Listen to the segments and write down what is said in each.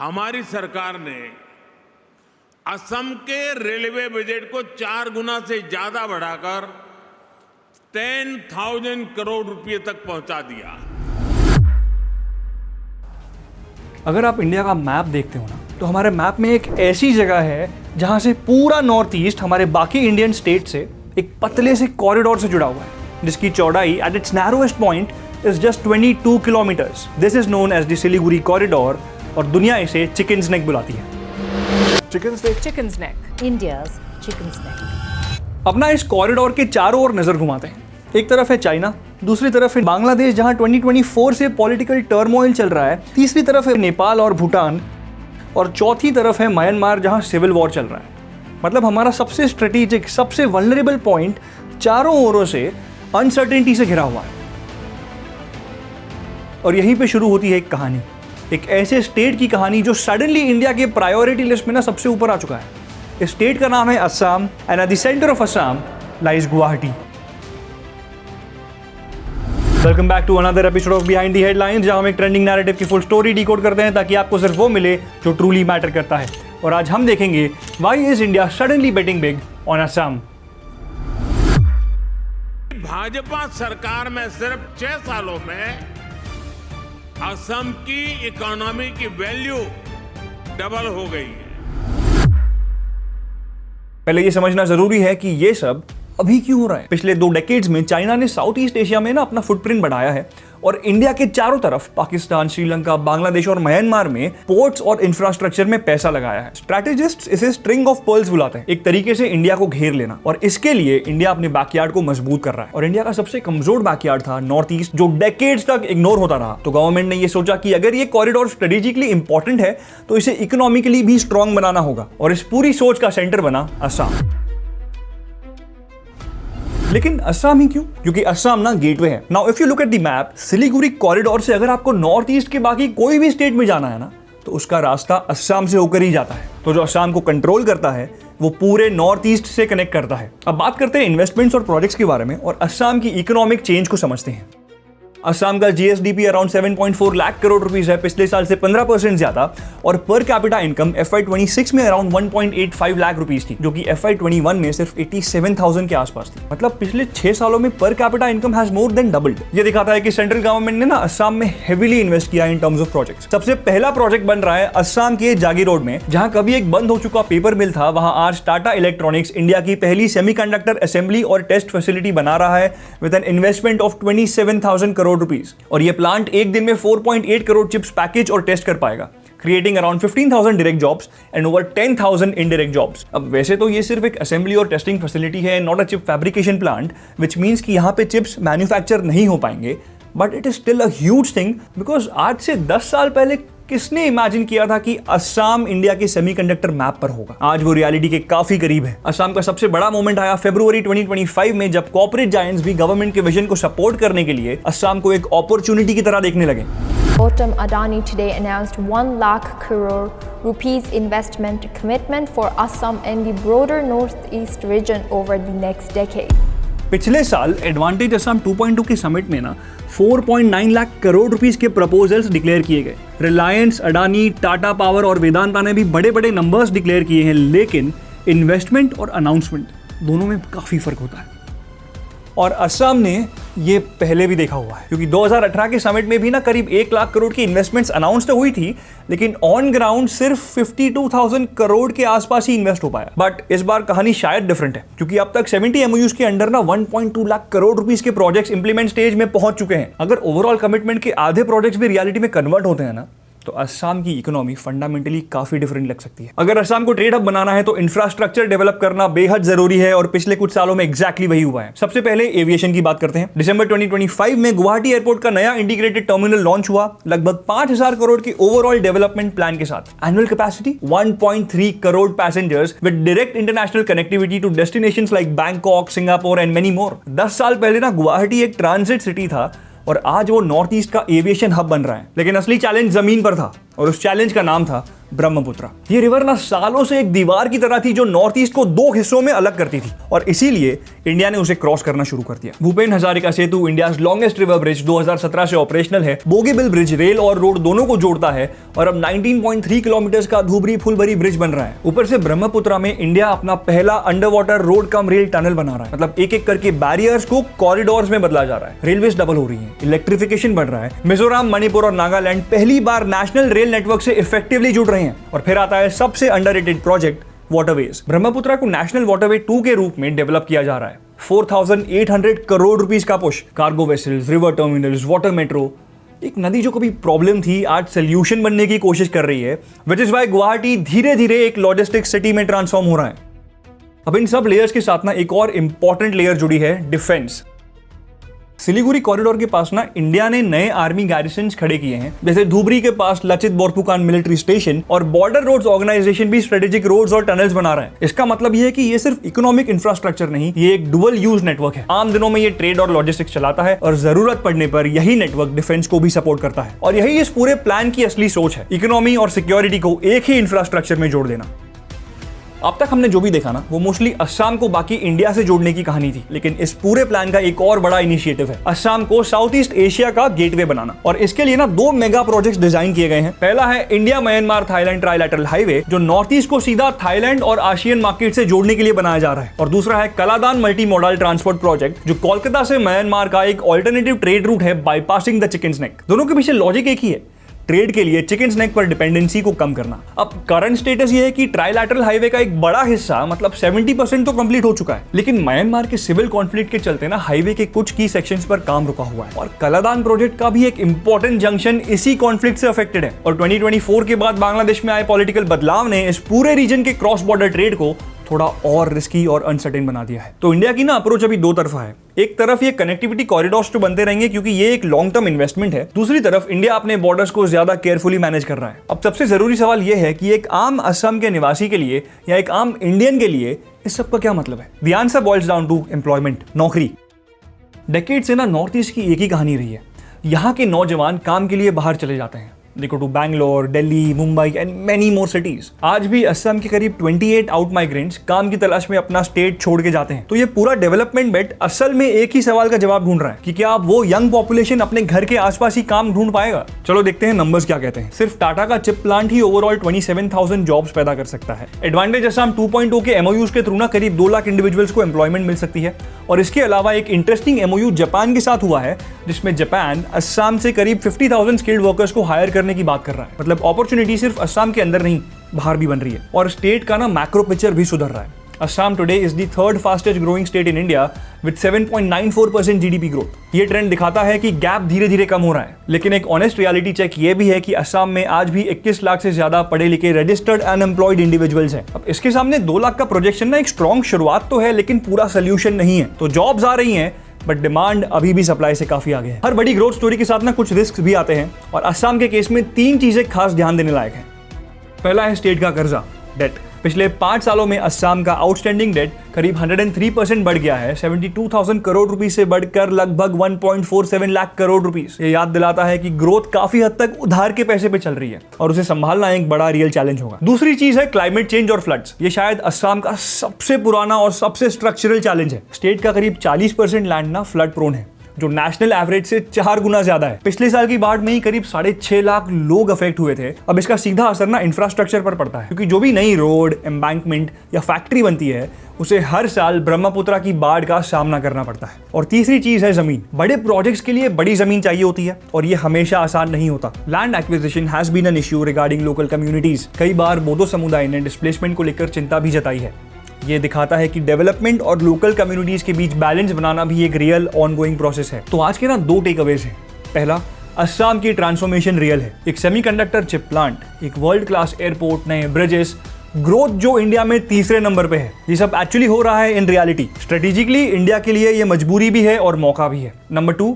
हमारी सरकार ने असम के रेलवे बजट को 4 गुना से ज्यादा बढ़ाकर 10,000 करोड़ रुपए तक पहुंचा दिया। अगर आप इंडिया का मैप देखते हो ना, तो हमारे मैप में एक ऐसी जगह है जहां से पूरा नॉर्थ ईस्ट हमारे बाकी इंडियन स्टेट से एक पतले से कॉरिडोर से जुड़ा हुआ है, जिसकी चौड़ाई at its narrowest point is just 22 kilometres. This is known as the Siliguri corridor और दुनिया इसे चिकन स्नैक बुलाती है। Chicken Snack, India's chicken snack. अपना इस कॉरिडोर के चारों ओर नजर घुमाते हैं। एक तरफ है चाइना, दूसरी तरफ है बांग्लादेश जहां 2024 से पॉलिटिकल टर्मोइल चल रहा है, तीसरी तरफ है नेपाल और भूटान, और चौथी तरफ है म्यांमार जहां सिविल वॉर चल रहा है। मतलब हमारा सबसे स्ट्रेटेजिक, सबसे वल्नरेबल पॉइंट चारों ओरों से अनसर्टेनिटी से घिरा हुआ है। और यहीं पे शुरू होती है एक कहानी, एक ऐसे स्टेट की कहानी जो सडनली इंडिया के प्रायोरिटी लिस्ट में ना सबसे ऊपर आ चुका है। इस स्टेट का नाम है Assam and at the centre of Assam lies Guwahati. Welcome back to another episode of behind the headlines, जहां हम एक ट्रेंडिंग नैरेटिव की फुल स्टोरी डिकोड करते हैं ताकि आपको सिर्फ वो मिले जो ट्रूली मैटर करता है। और आज हम देखेंगे why is India suddenly betting big on Assam. Bhajpa सरकार में सिर्फ 6 सालों में असम की इकोनॉमी की वैल्यू डबल हो गई है। पहले ये समझना जरूरी है कि ये सब अभी क्यों हो रहा है। पिछले 2 डेकेड्स में चाइना ने साउथ ईस्ट एशिया में ना अपना फुटप्रिंट बढ़ाया है और इंडिया के चारों तरफ पाकिस्तान, श्रीलंका, बांग्लादेश और म्यांमार में पोर्ट्स और इंफ्रास्ट्रक्चर में पैसा लगाया है। स्ट्रैटेजिस्ट्स इसे स्ट्रिंग ऑफ पर्ल्स बुलाते हैं, एक तरीके से इंडिया को घेर लेना। और इसके लिए इंडिया अपने बैकयार्ड को मजबूत कर रहा है। और इंडिया का सबसे कमजोर बैकयार्ड था नॉर्थ ईस्ट, जो डेकेड्स तक इग्नोर होता रहा। तो गवर्नमेंट ने ये सोचा कि अगर ये कॉरिडोर स्ट्रेटेजिकली इंपॉर्टेंट है तो इसे इकोनॉमिकली भी स्ट्रॉन्ग बनाना होगा। और इस पूरी सोच का सेंटर बना असम। लेकिन असम ही क्यों? क्योंकि असम ना गेटवे है। Now if you look at the map, Siliguri corridor से अगर आपको नॉर्थ ईस्ट के बाकी कोई भी स्टेट में जाना है ना, तो उसका रास्ता असम से होकर ही जाता है। तो जो असम को कंट्रोल करता है वो पूरे नॉर्थ ईस्ट से कनेक्ट करता है। अब बात करते हैं इन्वेस्टमेंट्स और प्रोजेक्ट्स के बारे में और असम की इकोनॉमिक चेंज को समझते हैं। असम का GSDP around 7.4 lakh crore rupees है, पिछले साल से 15% ज्यादा। और पर कैपिटा इनकम FY26 में अराउंड 1.85 लाख रुपीस थी, जो कि FY21 में सिर्फ 87,000 के आसपास थी। मतलब पिछले 6 सालों में per capita income has more than doubled. ये दिखाता है कि सेंट्रल गवर्नमेंट ने ना असम में हेवीली इन्वेस्ट किया इन टर्म्स ऑफ प्रोजेक्ट्स। सबसे पहला प्रोजेक्ट बन रहा है असम के जागी रोड में, जहां कभी एक बंद हो चुका पेपर मिल था, वहां आज टाटा इलेक्ट्रॉनिक्स इंडिया की पहली सेमीकंडक्टर असेंबली और टेस्ट फैसिलिटी बना रहा है with an investment of 27,000 crore rupees. और ये प्लांट एक दिन में 4.8 करोड़ चिप्स पैकेज और टेस्ट कर पाएगा, creating around 15,000 direct jobs and over 10,000 indirect jobs. अब वैसे तो ये सिर्फ एक असेंबली और टेस्टिंग फैसिलिटी है, not a chip fabrication plant, which means कि यहां पे चिप्स मैन्युफैक्चर नहीं हो पाएंगे। But it is still a huge thing, because आज से 10 साल पहले किसने इमेजिन किया था कि असम इंडिया के सेमीकंडक्टर मैप पर होगा। आज वो रियलिटी के काफी करीब है। असम का सबसे बड़ा मोमेंट आया फरवरी 2025 में, जब कॉर्पोरेट जायंट्स भी गवर्नमेंट के विजन को सपोर्ट करने के लिए असम को एक अपॉर्चुनिटी की तरह देखने लगे। Gautam Adani today announced 1 lakh crore rupees investment commitment for Assam and the broader northeast region over the next decade. पिछले साल एडवांटेज असम 2.2 के समिट में ना 4.9 लाख करोड़ रुपीस के प्रपोजल्स डिक्लेयर किए गए। रिलायंस, अडानी, टाटा पावर और वेदांता ने भी बड़े बड़े नंबर्स डिक्लेयर किए हैं, लेकिन इन्वेस्टमेंट और अनाउंसमेंट दोनों में काफी फर्क होता है। और असम ने ये पहले भी देखा हुआ है, क्योंकि 2018 के समिट में भी ना करीब 1 लाख करोड़ की इन्वेस्टमेंट्स अनाउंस तो हुई थी, लेकिन ऑन ग्राउंड सिर्फ 52,000 करोड़ के आसपास ही इन्वेस्ट हो पाया। बट इस बार कहानी शायद डिफरेंट है, क्योंकि अब तक 70 MOUs के अंडर ना 1.2 लाख करोड़ रुपीस के प्रोजेक्ट्स इंप्लीमेंट स्टेज में पहुंच चुके हैं। अगर ओवरऑल कमिटमेंट के आधे प्रोजेक्ट्स भी रियलिटी में कन्वर्ट होते हैं ना, तो असम की इकोनॉमी फंडामेंटली काफी डिफरेंट लग सकती है। अगर असम को ट्रेड हब बनाना है तो इंफ्रास्ट्रक्चर डेवलप करना बेहद जरूरी है, और पिछले कुछ सालों में एग्जैक्टली वही हुआ है। सबसे पहले एविएशन की बात करते हैं। दिसंबर 2025 में गुवाहाटी एयरपोर्ट का नया इंटीग्रेटेड टर्मिनल लॉन्च हुआ, लगभग 5,000 करोड़ के ओवरऑल डेवलपमेंट प्लान के साथ। Annual capacity 1.3 crore passengers with direct international connectivity to destinations like Bangkok, Singapore and many more. 10 साल पहले ना गुवाहाटी एक ट्रांजिट सिटी था और आज वो नॉर्थ ईस्ट का एविएशन हब बन रहा है। लेकिन असली चैलेंज जमीन पर था, और उस चैलेंज का नाम था ब्रह्मपुत्रा। ये रिवर ना सालों से एक दीवार की तरह थी जो नॉर्थ ईस्ट को दो हिस्सों में अलग करती थी और इसीलिए इंडिया ने उसे क्रॉस करना शुरू कर दिया। भूपेन हजारिका सेतु इंडियाज लॉन्गेस्ट रिवर ब्रिज 2017 से ऑपरेशनल है। बोगीबिल ब्रिज रेल और रोड दोनों को जोड़ता है और अब 19.3 किलोमीटर का धुबरी फुलबरी ब्रिज बन रहा है। ऊपर से ब्रह्मपुत्रा में इंडिया अपना पहला under water road cum rail tunnel बना रहा है। मतलब एक एक करके बैरियर्स को कॉरिडोर्स में बदला जा रहा है। रेलवेज डबल हो रही है, इलेक्ट्रिफिकेशन बढ़ रहा है। मिजोरम, मणिपुर और नागालैंड पहली बार नेशनल रेल नेटवर्क से इफेक्टिवली जुड़ रहे हैं। और फिर आता है सबसे अंडररेटेड प्रोजेक्ट, वाटरवेज। ब्रह्मपुत्रा को नेशनल वाटरवे 2 के रूप में डेवलप किया जा रहा है। 4,800 करोड़ रुपीस का push, cargo vessels, river terminals, water metro. एक नदी जो कभी प्रॉब्लम थी आज सोल्यूशन बनने की कोशिश कर रही है, विच इज वाई गुवाहाटी धीरे धीरे एक लॉजिस्टिक सिटी में ट्रांसफॉर्म हो रहा है। अब इन सब लेयर्स के साथ ना एक और इंपॉर्टेंट लेयर जुड़ी है, डिफेंस। सिलीगुड़ी कॉरिडोर के पास ना इंडिया ने नए आर्मी गैरिसन्स खड़े किए हैं, जैसे धुबरी के पास लचित बोरफुकान मिलिट्री स्टेशन, और बॉर्डर रोड्स ऑर्गेनाइजेशन भी स्ट्रेटेजिक रोड्स और टनल्स बना रहा है। इसका मतलब ये है कि ये सिर्फ इकोनॉमिक इंफ्रास्ट्रक्चर नहीं, ये एक डुअल यूज नेटवर्क है। आम दिनों में ये ट्रेड और लॉजिस्टिक्स चलाता है और जरूरत पड़ने पर यही नेटवर्क डिफेंस को भी सपोर्ट करता है। और यही इस पूरे प्लान की असली सोच है, इकोनॉमी और सिक्योरिटी को एक ही इंफ्रास्ट्रक्चर में जोड़ देना। अब तक हमने जो भी देखा ना वो मोस्टली असम को बाकी इंडिया से जोड़ने की कहानी थी, लेकिन इस पूरे प्लान का एक और बड़ा इनिशिएटिव है असम को साउथ ईस्ट एशिया का गेटवे बनाना। और इसके लिए ना 2 मेगा प्रोजेक्ट्स डिजाइन किए गए हैं। पहला है India Myanmar Thailand trilateral highway, जो नॉर्थ ईस्ट को सीधा थाईलैंड और आसियान मार्केट से जोड़ने के लिए बनाया जा रहा है। और दूसरा है Kaladan multi modal transport project, जो कोलकाता से म्यांमार का एक ऑल्टरनेटिव ट्रेड रूट है बाईपासिंग द चिकन स्नैक। दोनों के पीछे लॉजिक एक ही है, ट्रेड के लिए चिकन स्नैक पर डिपेंडेंसी को कम करना। अब करंट स्टेटस ये है कि ट्राइलैटरल हाईवे का एक बड़ा हिस्सा मतलब 70% तो कंप्लीट हो चुका है, लेकिन म्यांमार के सिविल कॉन्फ्लिक्ट के चलते ना हाईवे के कुछ की सेक्शंस पर काम रुका हुआ है। और कलादान प्रोजेक्ट का भी एक इंपॉर्टेंट जंक्शन इसी कॉन्फ्लिक्ट से अफेक्टेड है। और 2024 के बाद बांग्लादेश में आए पॉलिटिकल बदलाव ने इस पूरे रीजन के क्रॉस बॉर्डर ट्रेड को थोड़ा और रिस्की और अनसर्टेन बना दिया है। तो इंडिया की ना अप्रोच अभी दो तरफा है। एक तरफ ये कनेक्टिविटी कॉरिडोर्स तो बनते रहेंगे क्योंकि ये एक लॉन्ग टर्म इन्वेस्टमेंट है, दूसरी तरफ इंडिया अपने बॉर्डर्स को ज्यादा केयरफुली मैनेज कर रहा है। अब सबसे जरूरी सवाल ये है कि एक आम असम के निवासी के लिए या एक आम इंडियन के लिए इस सब का क्या मतलब है। The answer boils down to employment, नौकरी। डेकेड से ना नॉर्थ ईस्ट की एक ही कहानी रही है, यहाँ के नौजवान काम के लिए बाहर चले जाते हैं। देखो to Bangalore, Delhi, Mumbai and many more cities. आज भी असम के करीब 28 आउट माइग्रेंट्स काम की तलाश में अपना स्टेट छोड़ के जाते हैं। तो ये पूरा डेवलपमेंट बेल्ट असल में एक ही सवाल का जवाब ढूंढ रहा है कि क्या अब वो यंग पॉपुलेशन अपने घर के आसपास ही काम ढूंढ पाएगा। चलो देखते हैं नंबर्स क्या कहते हैं। सिर्फ टाटा का चिप प्लांट ही ओवरऑल 27,000 जॉब्स पैदा कर सकता है। एडवांटेज असम 2.0 के एमओयूज के थ्रू ना करीब 2 लाख इंडिविजुअल्स को एम्प्लॉयमेंट मिल सकती है। और इसके अलावा एक इंटरेस्टिंग एमओयू जापान के साथ हुआ है, जिसमें जापान असम से करीब 50,000 स्किल्ड वर्कर्स को हायर करने की बात कर रहा है। मतलब अपॉर्चुनिटी सिर्फ असम के अंदर नहीं, बाहर भी बन रही है। और स्टेट का ना मैक्रो पिक्चर भी सुधर रहा है। Assam today is the third fastest growing state in India with 7.94% GDP growth। ये ट्रेंड दिखाता है कि गैप धीरे धीरे कम हो रहा है। लेकिन एक ऑनेस्ट रियलिटी चेक ये भी है कि असम में आज भी 21 लाख से ज्यादा पढ़े लिखे रजिस्टर्ड अनएम्प्लॉयड इंडिविजुअल्स हैं। अब इसके सामने 2 लाख का प्रोजेक्शन ना एक स्ट्रॉन्ग शुरुआत तो है, लेकिन पूरा सोल्यूशन नहीं है। तो जॉब्स आ रही हैं बट डिमांड अभी भी सप्लाई से काफी आगे है। हर बड़ी ग्रोथ स्टोरी के साथ ना कुछ रिस्क भी आते हैं और असम के केस में 3 चीजें खास ध्यान देने लायक हैं। पहला है स्टेट का कर्जा, डेट। पिछले 5 सालों में असम का आउटस्टैंडिंग डेट करीब 103% बढ़ गया है, 72,000 करोड़ रुपीस से बढ़कर लगभग 1.47 लाख करोड़ रुपीस। ये याद दिलाता है कि ग्रोथ काफी हद तक उधार के पैसे पे चल रही है और उसे संभालना एक बड़ा रियल चैलेंज होगा। दूसरी चीज है क्लाइमेट चेंज और फ्लड्स। ये शायद असम का सबसे पुराना और सबसे स्ट्रक्चरल चैलेंज है। स्टेट का करीब 40% लैंड ना फ्लड प्रोन है, जो नेशनल एवरेज से 4 गुना ज्यादा है। पिछले साल की बाढ़ में ही करीब 6.5 लाख लोग अफेक्ट हुए थे। अब इसका सीधा असर ना इंफ्रास्ट्रक्चर पर पड़ता है, क्योंकि जो भी नई रोड, एम्बैंकमेंट या फैक्ट्री बनती है उसे हर साल ब्रह्मपुत्रा की बाढ़ का सामना करना पड़ता है। और तीसरी चीज है जमीन। बड़े प्रोजेक्ट्स के लिए बड़ी जमीन चाहिए होती है और ये हमेशा आसान नहीं होता। Land acquisition has been an issue regarding local communities. कई बार बोडो समुदाय ने डिस्प्लेसमेंट को लेकर चिंता भी जताई है। ये दिखाता है कि डेवलपमेंट और लोकल कम्युनिटीज के बीच बैलेंस बनाना भी एक रियल ऑनगोइंग प्रोसेस है। तो आज के ना 2 टेकअवेज हैं। पहला, असम की ट्रांसफॉर्मेशन रियल है। एक सेमीकंडक्टर चिप प्लांट, एक वर्ल्ड क्लास एयरपोर्ट, नए ब्रिजेस, ग्रोथ जो इंडिया में 3रे नंबर पे है। ये सब एक्चुअली हो रहा है इन रियलिटी। स्ट्रेटेजिकली इंडिया के लिए ये मजबूरी भी है और मौका भी है। नंबर 2,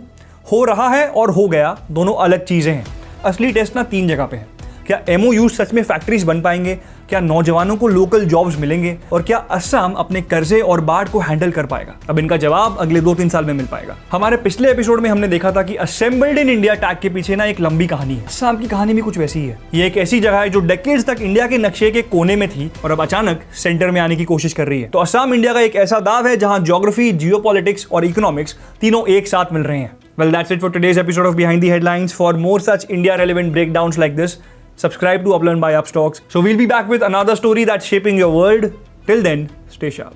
हो रहा है और हो गया दोनों अलग चीजें हैं। असली टेस्ट ना 3 जगह पे है। क्या MOU सच में फैक्ट्रीज बन पाएंगे? क्या नौजवानों को लोकल जॉब्स मिलेंगे? और क्या असम अपने कर्जे और बाढ़ को हैंडल कर पाएगा? अब इनका जवाब अगले 2-3 साल में मिल पाएगा। हमारे पिछले एपिसोड में हमने देखा था कि असेंबल्ड इन इंडिया टैग के पीछे ना एक लंबी कहानी है। असम की कहानी भी कुछ वैसी ही है। ये एक ऐसी जगह है जो डेकेड्स तक इंडिया के नक्शे के कोने में थी और अब अचानक सेंटर में आने की कोशिश कर रही है। तो असम इंडिया का एक ऐसा दाव है जहां ज्योग्राफी, जियोपॉलिटिक्स और इकोनॉमिक्स तीनों एक साथ मिल रहे हैं। Well, that's it for today's episode of Behind the Headlines. For more such India-relevant breakdowns like this, subscribe to Uplearn by Upstocks. So we'll be back with another story that's shaping your world. Till then, stay sharp.